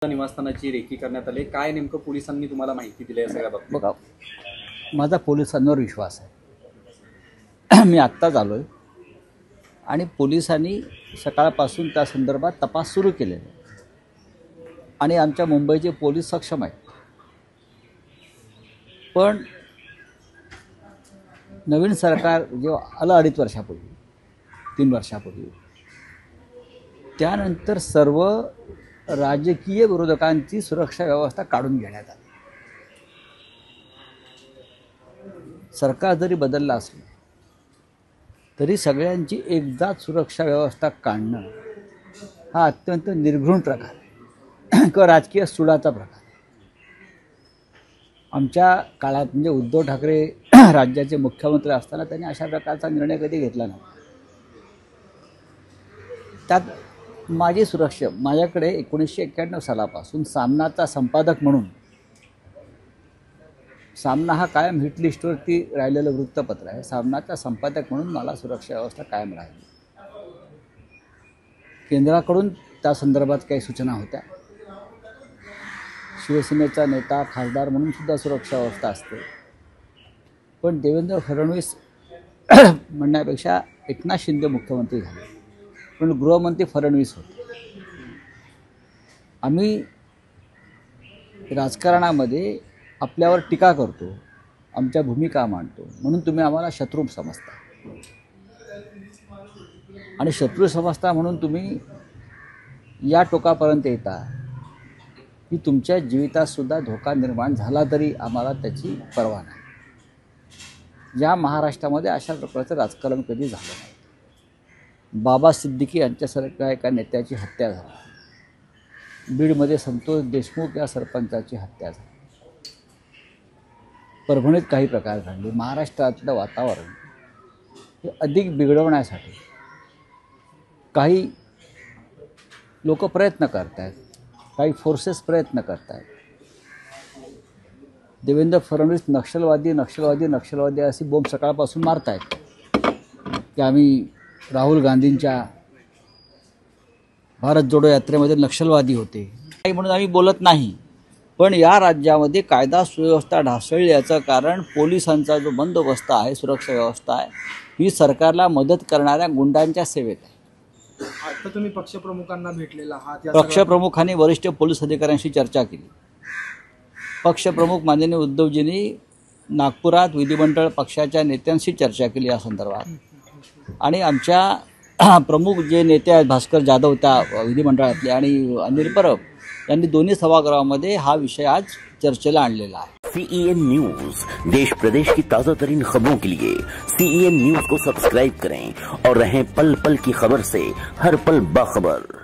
निवासस्थानाची recce करण्यात आली, काय नेमकं पोलिसांनी तुम्हाला माहिती दिली आहे सगळ्या बाबतीत? बघा, माझा पोलिसांवर विश्वास आहे. मी आत्ताच आलो आहे आणि पोलिसांनी सकाळपासून त्या संदर्भात तपास सुरू केलेला आहे आणि आमच्या मुंबईचे पोलीस सक्षम आहेत. पण नवीन सरकार जेव्हा आलं 2.5 वर्षापूर्वी 3 वर्षापूर्वी, त्यानंतर सर्व राजकीय विरोधकांची सुरक्षा व्यवस्था काढून घेण्यात आली. सरकार जरी बदललं असलं तरी सगळ्यांची एकदाच सुरक्षा व्यवस्था काढणं हा अत्यंत निर्घृण प्रकार आहे किंवा राजकीय सुडाचा प्रकार आहे. आमच्या काळात म्हणजे उद्धव ठाकरे राज्याचे मुख्यमंत्री असताना त्यांनी अशा प्रकारचा निर्णय कधी घेतला नव्हता. त्यात माझी सुरक्षा, माझ्याकडे 1991 सालापासून सामनाचा संपादक म्हणून, सामना हा कायम हिट लिस्टवरती राहिलेलं वृत्तपत्र आहे, सामनाचा संपादक म्हणून मला सुरक्षा व्यवस्था कायम राहिली. केंद्राकडून त्या संदर्भात काही सूचना होत्या. शिवसेनेचा नेता खासदार म्हणून सुद्धा सुरक्षा व्यवस्था असते. पण देवेंद्र फडणवीस म्हणण्यापेक्षा एकनाथ शिंदे मुख्यमंत्री झाले, पण गृहमंत्री फडणवीस होते. आम्ही राजकारणामध्ये आपल्यावर टीका करतो, आमच्या भूमिका मांडतो, म्हणून तुम्ही आम्हाला शत्रू समजता आणि शत्रू समजता म्हणून तुम्ही या टोकापर्यंत येता की तुमच्या जीवितातसुद्धा धोका निर्माण झाला तरी आम्हाला त्याची पर्वा नाही. या महाराष्ट्रामध्ये अशा प्रकारचं राजकारण कधी झालं नाही. बाबा सिद्दीकी यांच्यासारख्या एका नेत्याची हत्या झाली, बीडमध्ये संतोष देशमुख या सरपंचाची हत्या झाली, परभणीत काही प्रकार घडले. महाराष्ट्रातलं वातावरण हे अधिक बिघडवण्यासाठी काही लोक प्रयत्न करत आहेत, काही फोर्सेस प्रयत्न करत आहेत. देवेंद्र फडणवीस नक्षलवादी अशी बोंब सकाळपासून मारत आहेत की आम्ही राहुल गांधींच्या भारत जोडो यात्रेमध्ये नक्षलवादी होते म्हणून आम्ही बोलत नाही. पण या राज्यामध्ये कायदा सुव्यवस्था ढासळल्याचं कारण पोलिसांचा जो बंदोबस्त आहे, सुरक्षा व्यवस्था आहे, ही सरकारला मदत करणाऱ्या गुंडांच्या सेवेत आहे. आता तुम्ही पक्षप्रमुखांना भेटलेला आहात, पक्षप्रमुखांनी वरिष्ठ पोलीस अधिकाऱ्यांशी चर्चा केली. पक्षप्रमुख माननीय उद्धवजींनी नागपुरात विधिमंडळ पक्षाच्या नेत्यांशी चर्चा केली या संदर्भात आणि आमच्या प्रमुख जे नेते आहेत भास्कर जाधव त्या विधिमंडळातले आणि अनिल परब यांनी दोन्ही सभागृहामध्ये हा विषय आज चर्चेला आणलेला आहे. CEN न्यूज, देश प्रदेश की ताजा तरीन खबरों के लिए CEN न्यूज को सब्सक्राइब करें और रहें पल पल की खबर से हर पल बाखबर.